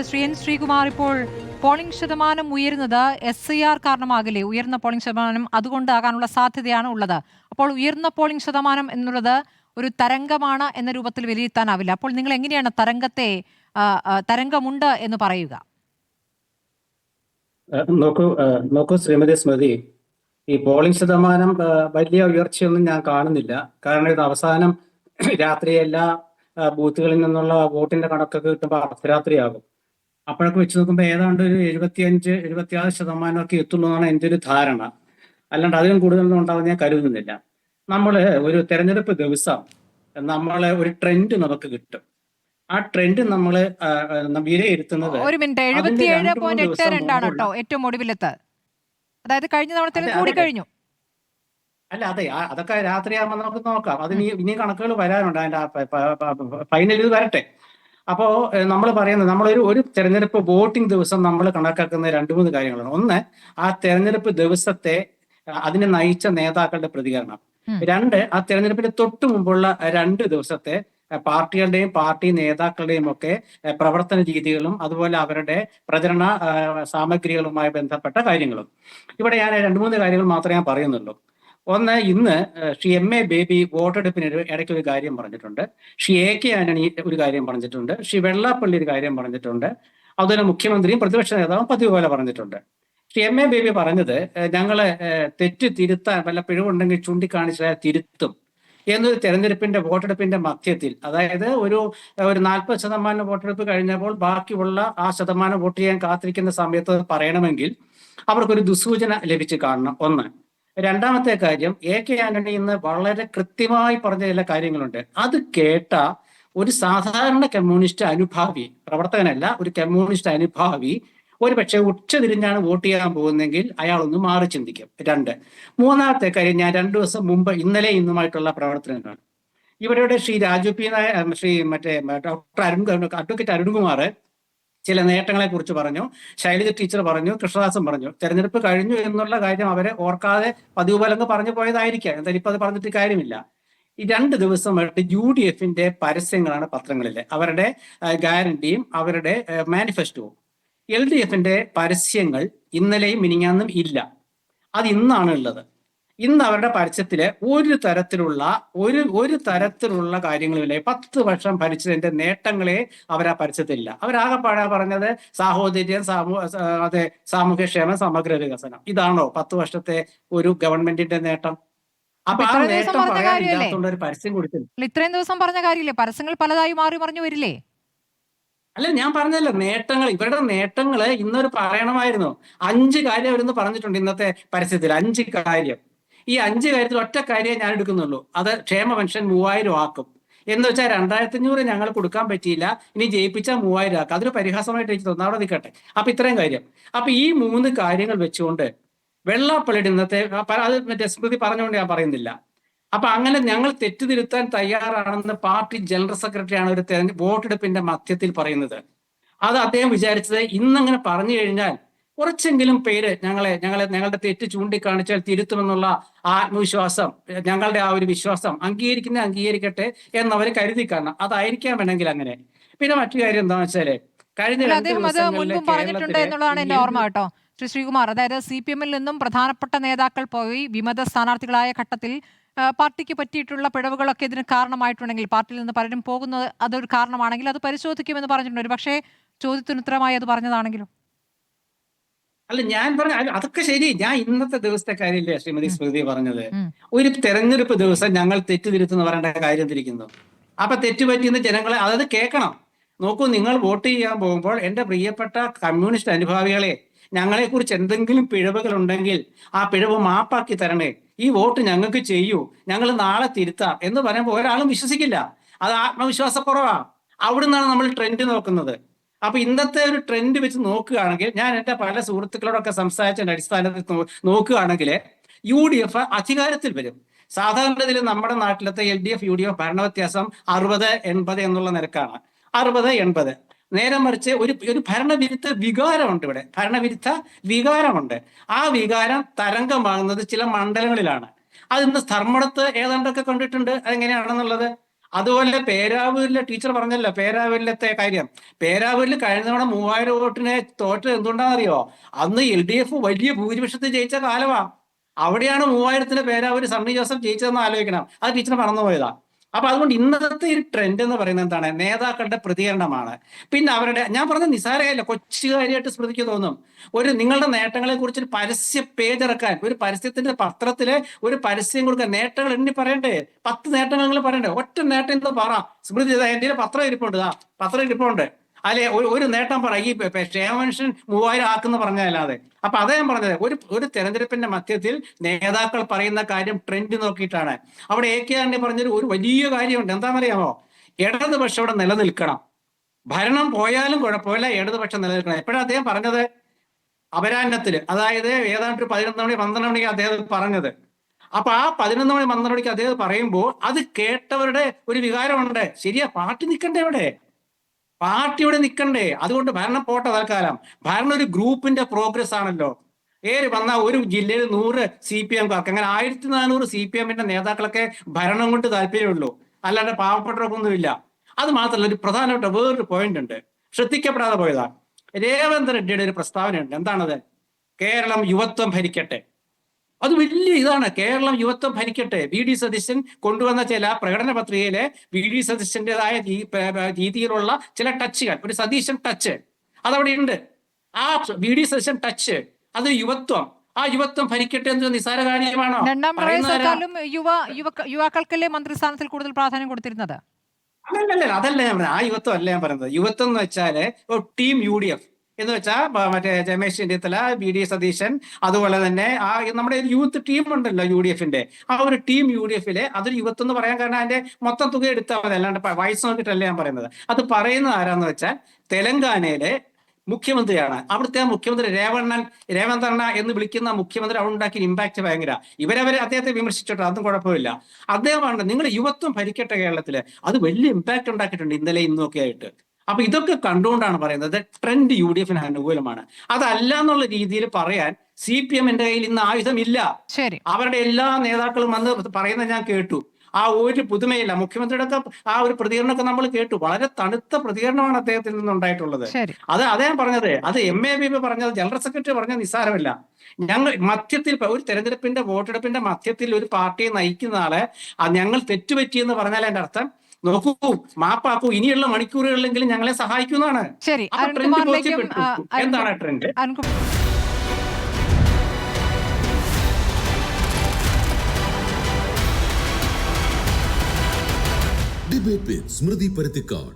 Shri N Sreekumar, ഇപ്പോൾ polling ശതമാനം ഉയരുന്നത് SIR കാരണമാകില്ലേ? ഉയർന്ന പോളിംഗ് ശതമാനം അതുകൊണ്ടാകാനുള്ള സാധ്യതയാണ് ഉള്ളത്. അപ്പോൾ ഉയർന്ന പോളിംഗ് ശതമാനം എന്നുള്ളത് ഒരു തരംഗമാണ് എന്ന രൂപത്തിൽ വിലയിരുത്താനാവില്ല. അപ്പോൾ നിങ്ങൾ എങ്ങനെയാണ് തരംഗത്തെ തരംഗമുണ്ട് എന്ന് പറയുക? നോക്കൂ ശ്രീമതി സ്മൃതി, ഈ പോളിംഗ് ശതമാനം വലിയ ഉയർച്ചയൊന്നും ഞാൻ കാണുന്നില്ല. കാരണം ഇത് അവസാനം രാത്രി എല്ലാ ബൂത്തുകളിൽ നിന്നുള്ള വോട്ടിന്റെ കണക്കൊക്കെ കിട്ടുമ്പോൾ അർദ്ധരാത്രിയാകും. അപ്പോഴൊക്കെ വെച്ച് നോക്കുമ്പോൾ ഏതാണ്ട് ഒരു 75-76% എത്തുള്ളൂ എന്നാണ് എൻ്റെ ഒരു ധാരണ. അല്ലാണ്ട് അതിലും കൂടുതലൊന്നും ഉണ്ടാവും ഞാൻ കരുതുന്നില്ല. നമ്മൾ ഒരു തെരഞ്ഞെടുപ്പ് ദിവസം ഒരു ട്രെൻഡ് നമുക്ക് കിട്ടും. ആ ട്രെൻഡ് നമ്മൾ വിലയിരുത്തുന്നത് ഒരു മിനിറ്റ്, 77.82 ആണ് കേട്ടോ ഏറ്റവും ഒടുവിലത്ത്. അതായത് കഴിഞ്ഞ തവണത്തെ കൂടി കഴിഞ്ഞു. അല്ല, അതെ, അതൊക്കെ രാത്രിയാകുമ്പോൾ നമുക്ക് നോക്കാം. അതിന് ഇനി കണക്കുകൾ വരാനുണ്ട്. അതിന്റെ ഫൈനൽ ഇത് വരട്ടെ. അപ്പോ നമ്മൾ പറയുന്നത് ഒരു തെരഞ്ഞെടുപ്പ് വോട്ടിംഗ് ദിവസം നമ്മൾ കണക്കാക്കുന്ന 2-3 കാര്യങ്ങളാണ്. ഒന്ന്, ആ തെരഞ്ഞെടുപ്പ് ദിവസത്തെ അതിനെ നയിച്ച നേതാക്കളുടെ പ്രതികരണം. 2, ആ തെരഞ്ഞെടുപ്പിന് തൊട്ടു മുമ്പുള്ള 2 ദിവസത്തെ പാർട്ടികളുടെയും പാർട്ടി നേതാക്കളുടെയും ഒക്കെ പ്രവർത്തന രീതികളും അതുപോലെ അവരുടെ പ്രചരണ സാമഗ്രികളുമായി ബന്ധപ്പെട്ട കാര്യങ്ങളും. ഇവിടെ ഞാൻ 2-3 കാര്യങ്ങൾ മാത്രമേ ഞാൻ പറയുന്നുള്ളൂ. ഒന്ന്, ഇന്ന് ശ്രീ MA ബേബി വോട്ടെടുപ്പിന് ഇടയ്ക്ക് ഒരു കാര്യം പറഞ്ഞിട്ടുണ്ട്. ശ്രീ AK ആന്റണി ഒരു കാര്യം പറഞ്ഞിട്ടുണ്ട്. ശ്രീ വെള്ളാപ്പള്ളി ഒരു കാര്യം പറഞ്ഞിട്ടുണ്ട്. അതുപോലെ മുഖ്യമന്ത്രിയും പ്രതിപക്ഷ നേതാവും പതിവ് പോലെ പറഞ്ഞിട്ടുണ്ട്. ശ്രീ MA ബേബി പറഞ്ഞത് ഞങ്ങള് തെറ്റ് തിരുത്താൻ വല്ല പിഴവുണ്ടെങ്കിൽ ചൂണ്ടിക്കാണിച്ചാൽ തിരുത്തും എന്നൊരു തെരഞ്ഞെടുപ്പിന്റെ വോട്ടെടുപ്പിന്റെ മധ്യത്തിൽ, അതായത് ഒരു 40% വോട്ടെടുപ്പ് കഴിഞ്ഞപ്പോൾ ബാക്കിയുള്ള ആ ശതമാനം വോട്ട് ചെയ്യാൻ കാത്തിരിക്കുന്ന സമയത്ത് പറയണമെങ്കിൽ അവർക്കൊരു ദുസൂചന ലഭിച്ചു കാണണം. ഒന്ന്. രണ്ടാമത്തെ കാര്യം, AK ആന്റണി ഇന്ന് വളരെ കൃത്യമായി പറഞ്ഞ ചില കാര്യങ്ങളുണ്ട്. അത് കേട്ട ഒരു സാധാരണ കമ്മ്യൂണിസ്റ്റ് അനുഭാവി, പ്രവർത്തകനല്ല, ഒരു കമ്മ്യൂണിസ്റ്റ് അനുഭാവി ഒരു പക്ഷേ ഉച്ചതിരിഞ്ഞാണ് വോട്ട് ചെയ്യാൻ പോകുന്നതെങ്കിൽ അയാളൊന്ന് മാറി ചിന്തിക്കും. 2. മൂന്നാമത്തെ കാര്യം, ഞാൻ 2 ദിവസം മുമ്പ് ഇന്നലെ ഇന്നുമായിട്ടുള്ള പ്രവർത്തനങ്ങളാണ്. ഇവരുടെ Shri Raju P Nair, doctor advocate Arunkumar ചില നേട്ടങ്ങളെ കുറിച്ച് പറഞ്ഞു, ശൈലജ ടീച്ചർ പറഞ്ഞു, കൃഷ്ണദാസൻ പറഞ്ഞു. തെരഞ്ഞെടുപ്പ് കഴിഞ്ഞു എന്നുള്ള കാര്യം അവരെ ഓർക്കാതെ പതിവ് പോലങ്ങ് പറഞ്ഞു പോയതായിരിക്കാം. എന്തായാലും ഇപ്പൊ അത് പറഞ്ഞിട്ട് കാര്യമില്ല. ഈ 2 ദിവസമായിട്ട് UDFന്റെ പരസ്യങ്ങളാണ് പത്രങ്ങളിലെ, അവരുടെ ഗ്യാരണ്ടിയും അവരുടെ മാനിഫെസ്റ്റോവും. LDFന്റെ പരസ്യങ്ങൾ ഇന്നലെയും മിനിങ്ങാന്നും ഇല്ല. അത് ഇന്നാണ് ഉള്ളത്. ഇന്ന് അവരുടെ പരസ്യത്തില് ഒരു തരത്തിലുള്ള കാര്യങ്ങളുമില്ല. 10 വർഷം ഭരിച്ചതിന്റെ നേട്ടങ്ങളെ അവരാ പരസ്യത്തിലില്ല. അവരാകെപ്പാടെ പറഞ്ഞത് സാഹോദര്യം, സാമൂഹ്യക്ഷേമം, സമഗ്ര വികസനം. ഇതാണോ 10 വർഷത്തെ ഒരു ഗവൺമെന്റിന്റെ നേട്ടം? അപ്പൊ ആ നേട്ടം പറയാനില്ലാത്തതുകൊണ്ട് ഒരു പരസ്യം കൊടുത്തില്ല. ഇത്രയും ദിവസം പറഞ്ഞ കാര്യമില്ലേ? പരസ്യങ്ങൾ പലതായി മാറി മറിഞ്ഞു വരില്ലേ? അല്ല, ഞാൻ പറഞ്ഞല്ലോ, ഇവരുടെ നേട്ടങ്ങള് ഇന്നൊരു പറയണമായിരുന്നു. 5 കാര്യം അവരിന്ന് പറഞ്ഞിട്ടുണ്ട് ഇന്നത്തെ പരസ്യത്തിൽ. 5 കാര്യം. ഈ 5 കാര്യത്തിൽ ഒറ്റ കാര്യം ഞാൻ എടുക്കുന്നുള്ളൂ. അത് ക്ഷേമ പെൻഷൻ 3000 ആക്കും എന്ന് വെച്ചാൽ 2500 ഞങ്ങൾ കൊടുക്കാൻ പറ്റിയില്ല, ഇനി ജയിപ്പിച്ചാൽ 3000 ആക്കും. അതൊരു പരിഹാസമായിട്ട് എനിക്ക് തോന്നുന്നു. അവിടെ നിൽക്കട്ടെ. അപ്പൊ ഇത്രയും കാര്യം. അപ്പൊ ഈ 3 കാര്യങ്ങൾ വെച്ചുകൊണ്ട് വെള്ളാപ്പള്ളിയുടെ ഇന്നത്തെ അത് സ്മൃതി പറഞ്ഞുകൊണ്ട് ഞാൻ പറയുന്നില്ല. അപ്പൊ അങ്ങനെ ഞങ്ങൾ തെറ്റുതിരുത്താൻ തയ്യാറാണെന്ന് പാർട്ടി ജനറൽ സെക്രട്ടറിയാണ് ഒരു വോട്ടെടുപ്പിന്റെ മധ്യത്തിൽ പറയുന്നത്. അത് അദ്ദേഹം വിചാരിച്ചത് ഇന്നങ്ങനെ പറഞ്ഞു കഴിഞ്ഞാൽ കുറച്ചെങ്കിലും പേര് ഞങ്ങളുടെ തെറ്റ് ചൂണ്ടിക്കാണിച്ചാൽ തിരുത്തുമെന്നുള്ള ആത്മവിശ്വാസം, ഞങ്ങളുടെ ആ ഒരു വിശ്വാസം അംഗീകരിക്കട്ടെ എന്നവർ കരുതി കാണണം. അതായിരിക്കാൻ വേണമെങ്കിൽ അങ്ങനെ. പിന്നെ മറ്റു കാര്യം എന്താണെന്ന് വെച്ചാല് അദ്ദേഹം അത് മുൻപും പറഞ്ഞിട്ടുണ്ട് എന്നുള്ളതാണ് എന്റെ ഓർമ്മ കേട്ടോ ശ്രീ ശ്രീകുമാർ. അതായത് CPM-ൽ നിന്നും പ്രധാനപ്പെട്ട നേതാക്കൾ പോയി വിമത സ്ഥാനാർത്ഥികളായ ഘട്ടത്തിൽ പാർട്ടിക്ക് പറ്റിയിട്ടുള്ള പിഴവുകളൊക്കെ ഇതിന് കാരണമായിട്ടുണ്ടെങ്കിൽ, പാർട്ടിയിൽ നിന്ന് പലരും പോകുന്നത് അതൊരു കാരണമാണെങ്കിൽ അത് പരിശോധിക്കുമെന്ന് പറഞ്ഞിട്ടുണ്ട്. ഒരു പക്ഷേ ചോദ്യത്തിന് ഉത്തരമായി അത് പറഞ്ഞതാണെങ്കിലും. അല്ല, ഞാൻ പറഞ്ഞ അതൊക്കെ ശരി. ഞാൻ ഇന്നത്തെ ദിവസത്തെ കാര്യമില്ലേ ശ്രീമതി സ്മൃതി പറഞ്ഞത്. ഒരു തെരഞ്ഞെടുപ്പ് ദിവസം ഞങ്ങൾ തെറ്റുതിരുത്തുന്ന പറയേണ്ട കാര്യം തിരിക്കുന്നു. അപ്പൊ തെറ്റുപറ്റിയെന്ന് ജനങ്ങളെ അതായത് കേൾക്കണം. നോക്കൂ, നിങ്ങൾ വോട്ട് ചെയ്യാൻ പോകുമ്പോൾ എൻ്റെ പ്രിയപ്പെട്ട കമ്മ്യൂണിസ്റ്റ് അനുഭാവികളെ, ഞങ്ങളെക്കുറിച്ച് എന്തെങ്കിലും പിഴവുകൾ ഉണ്ടെങ്കിൽ ആ പിഴവ് മാപ്പാക്കി തരണേ. ഈ വോട്ട് ഞങ്ങൾക്ക് ചെയ്യൂ, ഞങ്ങൾ നാളെ തിരുത്താം എന്ന് പറയുമ്പോൾ ഒരാളും വിശ്വസിക്കില്ല. അത് ആത്മവിശ്വാസക്കുറവാ. അവിടുന്നാണ് നമ്മൾ ട്രെൻഡ് നോക്കുന്നത്. അപ്പൊ ഇന്നത്തെ ഒരു ട്രെൻഡ് വെച്ച് നോക്കുകയാണെങ്കിൽ, ഞാൻ എൻ്റെ പല സുഹൃത്തുക്കളോടൊക്കെ സംസാരിച്ചതിന്റെ അടിസ്ഥാനത്തിൽ നോക്കുകയാണെങ്കിൽ UDF അധികാരത്തിൽ വരും. സാധാരണത്തിൽ നമ്മുടെ നാട്ടിലത്തെ LDF UDF ഭരണ വ്യത്യാസം 60-80 എന്നുള്ള നിരക്കാണ്. 60-80. നേരെ മറിച്ച് ഒരു ഭരണവിരുദ്ധ വികാരമുണ്ട് ഇവിടെ. ഭരണവിരുദ്ധ വികാരമുണ്ട്. ആ വികാരം തരംഗമാകുന്നത് ചില മണ്ഡലങ്ങളിലാണ്. അത് ഇന്ന് ധർമ്മടത്ത് ഏതാണ്ടൊക്കെ കണ്ടിട്ടുണ്ട് അതെങ്ങനെയാണെന്നുള്ളത്. അതുപോലെ പേരാവൂരിലെ ടീച്ചർ പറഞ്ഞല്ലോ പേരാവൂരിലത്തെ കാര്യം. പേരാവൂരിൽ കഴിഞ്ഞ തവണ 3000 വോട്ടിനെ തോറ്റത് എന്തുകൊണ്ടാണെന്നറിയോ? അന്ന് LDF വലിയ ഭൂരിപക്ഷത്തിൽ ജയിച്ച കാലമാ. അവിടെയാണ് 3000-ന് പേരാവൂർ സണ്ണി ജോസഫ് ജയിച്ചതെന്ന് ആലോചിക്കണം. അത് ടീച്ചർ മറന്നുപോയതാ. അപ്പൊ അതുകൊണ്ട് ഇന്നത്തെ ഒരു ട്രെൻഡ് എന്ന് പറയുന്നത് എന്താണ്? നേതാക്കളുടെ പ്രതികരണമാണ്. പിന്നെ അവരുടെ, ഞാൻ പറഞ്ഞ നിസ്സാരമല്ല, കൊച്ചുകാരിയായിട്ട് സ്മൃതിക്ക് തോന്നും. നിങ്ങളുടെ നേട്ടങ്ങളെ കുറിച്ച് ഒരു പരസ്യ പേജ് ഇറക്കാൻ, ഒരു പരസ്യത്തിന്റെ പത്രത്തിലെ ഒരു പരസ്യം കൊടുക്കാൻ, നേട്ടങ്ങൾ എണ്ണി പറയണ്ടേ? 10 നേട്ടങ്ങൾ നിങ്ങൾ പറയണ്ടേ? ഒറ്റ നേട്ടം എന്ന് പറ. സ്മൃതി എന്റെ പത്രം ഇരിപ്പുണ്ട്, പത്രം ഇരിപ്പുണ്ട്. അല്ലെ ഒരു നേട്ടം പറ. ഈ ക്ഷേമപെൻഷൻ 3000 ആക്കുന്ന പറഞ്ഞല്ലാതെ. അപ്പൊ അതേ ഞാൻ പറഞ്ഞത്, ഒരു തെരഞ്ഞെടുപ്പിന്റെ മധ്യത്തിൽ നേതാക്കൾ പറയുന്ന കാര്യം ട്രെൻഡ് നോക്കിയിട്ടാണ്. അവിടെ AK ആന്റണി പറഞ്ഞൊരു ഒരു വലിയ കാര്യമുണ്ട്. എന്താണെന്നറിയാമോ? ഇടതുപക്ഷം ഇവിടെ നിലനിൽക്കണം. ഭരണം പോയാലും കുഴപ്പമില്ല, ഇടതുപക്ഷം നിലനിൽക്കണം. എപ്പോഴാണ് അദ്ദേഹം പറഞ്ഞത്? അപരാഹ്നത്തില്, അതായത് ഏതാണ്ട് ഒരു 11 മണി 12 മണിക്ക് അദ്ദേഹം പറഞ്ഞത്. അപ്പൊ ആ 11 മണി 12 മണിക്ക് അദ്ദേഹം പറയുമ്പോൾ അത് കേട്ടവരുടെ ഒരു വികാരമുണ്ട്. ശരിയാ, പാർട്ടി നിൽക്കണ്ടേ ഇവിടെ? പാർട്ടിയോടെ നിൽക്കണ്ടേ? അതുകൊണ്ട് ഭരണം പോട്ടെ തൽക്കാലം. ഭരണം ഒരു ഗ്രൂപ്പിന്റെ പ്രോഗ്രസ് ആണല്ലോ. വന്ന ഒരു ജില്ലയിൽ 100 CPM-കാർക്ക്, അങ്ങനെ 1400 CPM-ന്റെ നേതാക്കളൊക്കെ ഭരണം കൊണ്ട് താല്പര്യമുള്ളൂ, അല്ലാണ്ട് പാവപ്പെട്ടവർക്കൊന്നുമില്ല. അത് മാത്രമല്ല, ഒരു പ്രധാനപ്പെട്ട വേറൊരു പോയിന്റ് ഉണ്ട്, ശ്രദ്ധിക്കപ്പെടാതെ പോയതാ. രേവന്ത് റെഡ്ഡിയുടെ ഒരു പ്രസ്താവനയുണ്ട്. എന്താണത്? കേരളം യുവത്വം ഭരിക്കട്ടെ. അത് വലിയ ഇതാണ്. കേരളം യുവത്വം ഭരിക്കട്ടെ. VD സതീശൻ കൊണ്ടുവന്ന ചില പ്രകടന പത്രികയിലെ VD സതീശന്റേതായ രീതിയിലുള്ള ചില ടച്ചുകൾ, ഒരു സതീശൻ ടച്ച് അതവിടെ ഉണ്ട്. ആ VD സതീശൻ ടച്ച്, അത് യുവത്വം. ആ യുവത്വം ഭരിക്കട്ടെ എന്ന് നിസ്സാര കാര്യമാണോ? യുവാക്കൾക്കല്ലേ മന്ത്രിസ്ഥാനത്തിൽ കൂടുതൽ പ്രാധാന്യം കൊടുത്തിരുന്നത്? അതല്ല ഞാൻ പറഞ്ഞത്. ആ യുവത്വം അല്ല ഞാൻ പറയുന്നത്. യുവത്വം എന്ന് വെച്ചാല് ടീം UDF എന്ന് വെച്ചാൽ മറ്റേ രമേശ് ചെന്നിത്തല, VD സതീശൻ, അതുപോലെ തന്നെ ആ നമ്മുടെ യൂത്ത് ടീം ഉണ്ടല്ലോ UDF-ന്റെ, ആ ഒരു ടീം UDF-ലെ അതൊരു യുവത്വം എന്ന് പറയാൻ കാരണം അതിന്റെ മൊത്തം തുക എടുത്താൽ മതി, അല്ലാണ്ട് വയസ്സ് നോക്കിയിട്ടല്ല ഞാൻ പറയുന്നത്. അത് പറയുന്നത് ആരാന്ന് വെച്ചാൽ തെലങ്കാനയിലെ മുഖ്യമന്ത്രിയാണ്. അവിടുത്തെ മുഖ്യമന്ത്രി രേവന്ത് അണ്ണ എന്ന് വിളിക്കുന്ന മുഖ്യമന്ത്രി അവിടെ ഉണ്ടാക്കിയ ഇമ്പാക്ട് ഭയങ്കര. അദ്ദേഹത്തെ വിമർശിച്ചോട്ടെ, അതൊന്നും കുഴപ്പമില്ല. അദ്ദേഹമാണ് നിങ്ങൾ യുവത്വം ഭരിക്കട്ടെ കേരളത്തില്, അത് വലിയ ഇമ്പാക്ട് ഉണ്ടാക്കിയിട്ടുണ്ട് ഇന്നലെ ഇന്നും ഒക്കെ ആയിട്ട്. അപ്പൊ ഇതൊക്കെ കണ്ടുകൊണ്ടാണ് പറയുന്നത് ട്രെൻഡ് UDF-ന് അനുകൂലമാണ്. അതല്ല എന്നുള്ള രീതിയിൽ പറയാൻ CPM-ന്റെ കയ്യിൽ ഇന്ന് ആയുധമില്ല. അവരുടെ എല്ലാ നേതാക്കളും വന്ന് പറയുന്നത് ഞാൻ കേട്ടു. ആ ഒരു പുതുമയില്ല. മുഖ്യമന്ത്രിയുടെ ഒക്കെ ആ ഒരു പ്രതികരണമൊക്കെ നമ്മൾ കേട്ടു. വളരെ തണുത്ത പ്രതികരണമാണ് അദ്ദേഹത്തിൽ നിന്നുണ്ടായിട്ടുള്ളത്. അതേ ഞാൻ പറഞ്ഞത്. അത് MAB പറഞ്ഞത്, ജനറൽ സെക്രട്ടറി പറഞ്ഞത് നിസ്സാരമല്ല. ഞങ്ങൾ മധ്യത്തിൽ, ഒരു തെരഞ്ഞെടുപ്പിന്റെ വോട്ടെടുപ്പിന്റെ മധ്യത്തിൽ ഒരു പാർട്ടിയെ നയിക്കുന്ന ആളെ ഞങ്ങൾ തെറ്റുപറ്റിയെന്ന് പറഞ്ഞാൽ അതിന്റെ അർത്ഥം, നോക്കൂ, മാപ്പാക്കൂ, ഇനിയുള്ള മണിക്കൂറുകളിലെങ്കിലും ഞങ്ങളെ സഹായിക്കുന്നതാണ്. എന്താണ് ട്രെൻഡ്? ഡിബേറ്റ് വിത്ത് സ്മൃതി പരുത്തിക്കാട്.